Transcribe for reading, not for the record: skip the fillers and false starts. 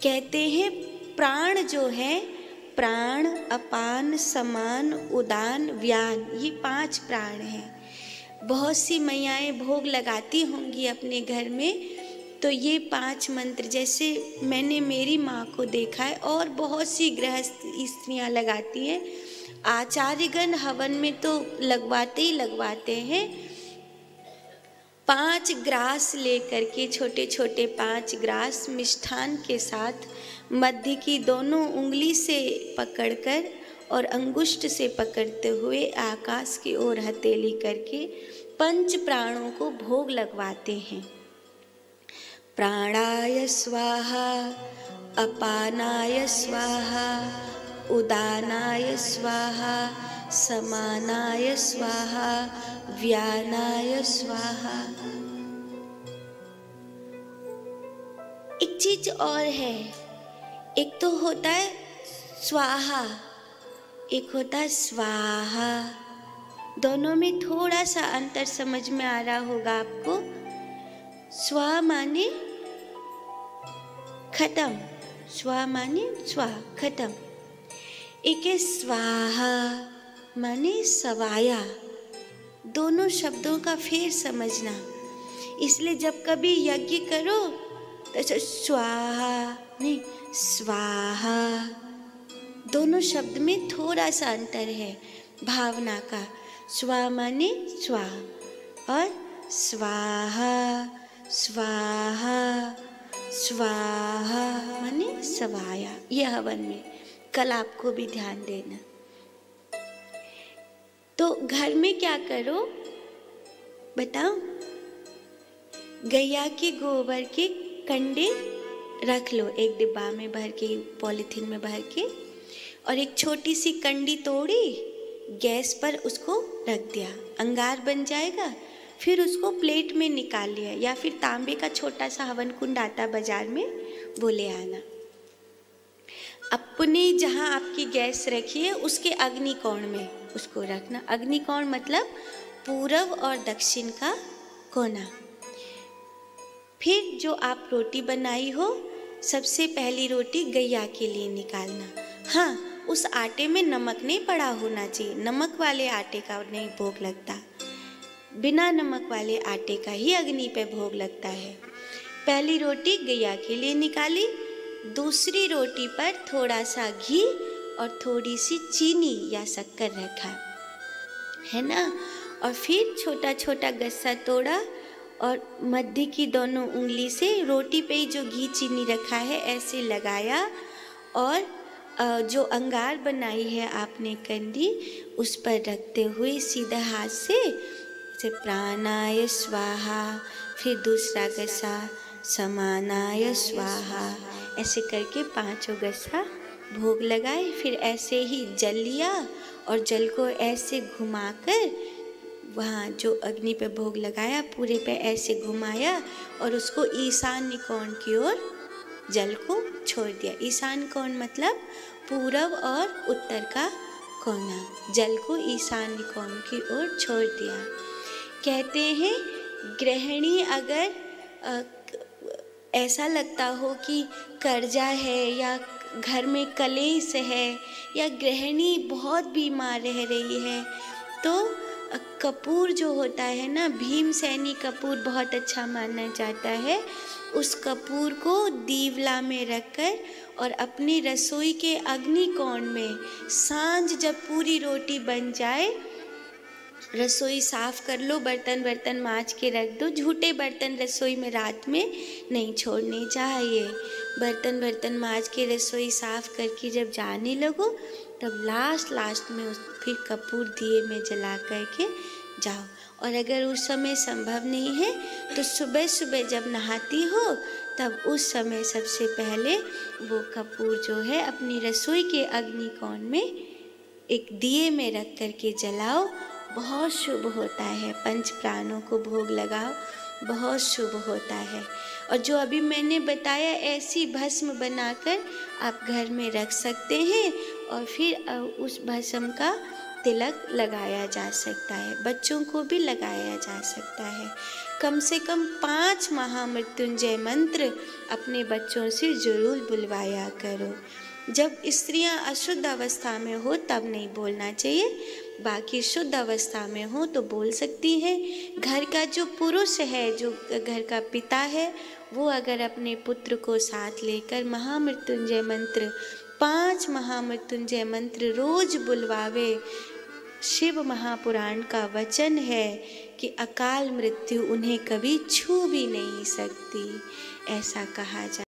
कहते हैं प्राण जो है, प्राण, अपान, समान, उदान, व्यान, ये 5 प्राण हैं। बहुत सी मैयाएं भोग लगाती होंगी अपने घर में, तो ये 5 मंत्र जैसे मैंने मेरी माँ को देखा है और बहुत सी गृहस्थ स्त्रियाँ लगाती हैं। आचार्यगण हवन में तो लगवाते ही लगवाते हैं। 5 ग्रास लेकर के, छोटे छोटे 5 ग्रास मिष्ठान के साथ मध्य की दोनों उंगली से पकड़कर और अंगुष्ठ से पकड़ते हुए आकाश की ओर हथेली करके 5 प्राणों को भोग लगवाते हैं। प्राणाय स्वाहा, अपानाय स्वाहा, उदानाय स्वाहा, समानाय स्वाहा, व्यानाय स्वाहा। एक चीज और है, एक तो होता है स्वाहा, एक होता है स्वाहा। दोनों में थोड़ा सा अंतर समझ में आ रहा होगा आपको। स्वा माने खत्म, स्वा माने स्वा खत्म। एक है स्वाहा माने सवाया। दोनों शब्दों का फेर समझना। इसलिए जब कभी यज्ञ करो तो स्वाहा नहीं स्वाहा, दोनों शब्द में थोड़ा सा अंतर है भावना का। स्वा माने स्वा और स्वाहा, स्वाहा स्वाहा माने सवाया। यह हवन में कल आपको भी ध्यान देना। तो घर में क्या करो बताओ, गैया के गोबर के कंडे रख लो एक डिब्बा में भर के, पॉलीथीन में भर के, और एक छोटी सी कंडी तोड़ी, गैस पर उसको रख दिया, अंगार बन जाएगा। फिर उसको प्लेट में निकाल लिया, या फिर तांबे का छोटा सा हवन कुंड आता बाजार में, वो ले आना। अपने जहाँ आपकी गैस रखी है उसके अग्निकोण में उसको रखना। अग्निकोण मतलब पूरब और दक्षिण का कोना। फिर जो आप रोटी बनाई हो, सबसे पहली रोटी गैया के लिए निकालना। हाँ, उस आटे में नमक नहीं पड़ा होना चाहिए, नमक वाले आटे का नहीं भोग लगता, बिना नमक वाले आटे का ही अग्नि पे भोग लगता है। पहली रोटी गैया के लिए निकाली, दूसरी रोटी पर थोड़ा सा घी और थोड़ी सी चीनी या शक्कर रखा है ना, और फिर छोटा छोटा गस्सा तोड़ा और मध्य की दोनों उंगली से रोटी पे ही जो घी चीनी रखा है ऐसे लगाया, और जो अंगार बनाई है आपने कंडी उस पर रखते हुए सीधा हाथ से प्राणाय स्वाहा, फिर दूसरा गस्सा समानाय स्वाहा, ऐसे करके 5 गस्सा भोग लगाए। फिर ऐसे ही जल लिया और जल को ऐसे घुमाकर वहाँ जो अग्नि पे भोग लगाया पूरे पे ऐसे घुमाया और उसको ईशान्य कोण की ओर जल को छोड़ दिया। ईशान कोण मतलब पूरब और उत्तर का कोना, जल को ईशान्य कोण की ओर छोड़ दिया। कहते हैं गृहिणी अगर ऐसा लगता हो कि कर्जा है या घर में कलेश है या गृहिणी बहुत बीमार रह रही है, तो कपूर जो होता है ना, भीमसेनी कपूर बहुत अच्छा माना जाता है। उस कपूर को दीवला में रखकर और अपनी रसोई के अग्निकोण में सांझ जब पूरी रोटी बन जाए, रसोई साफ कर लो, बर्तन मांज के रख दो। झूठे बर्तन रसोई में रात में नहीं छोड़ने चाहिए। बर्तन मांज के रसोई साफ करके जब जाने लगो तब लास्ट में फिर कपूर दिए में जला करके जाओ। और अगर उस समय संभव नहीं है तो सुबह सुबह जब नहाती हो तब उस समय सबसे पहले वो कपूर जो है अपनी रसोई के अग्निकोण में एक दिए में रख करके जलाओ, बहुत शुभ होता है। 5 प्राणों को भोग लगाओ, बहुत शुभ होता है। और जो अभी मैंने बताया ऐसी भस्म बनाकर आप घर में रख सकते हैं और फिर उस भस्म का तिलक लगाया जा सकता है, बच्चों को भी लगाया जा सकता है। कम से कम 5 महामृत्युंजय मंत्र अपने बच्चों से जरूर बुलवाया करो। जब स्त्रियां अशुद्ध अवस्था में हो तब नहीं बोलना चाहिए, बाकी शुद्ध अवस्था में हो तो बोल सकती हैं। घर का जो पुरुष है, जो घर का पिता है, वो अगर अपने पुत्र को साथ लेकर महामृत्युंजय मंत्र 5 महामृत्युंजय मंत्र रोज बुलवावे, शिव महापुराण का वचन है कि अकाल मृत्यु उन्हें कभी छू भी नहीं सकती, ऐसा कहा जाता है।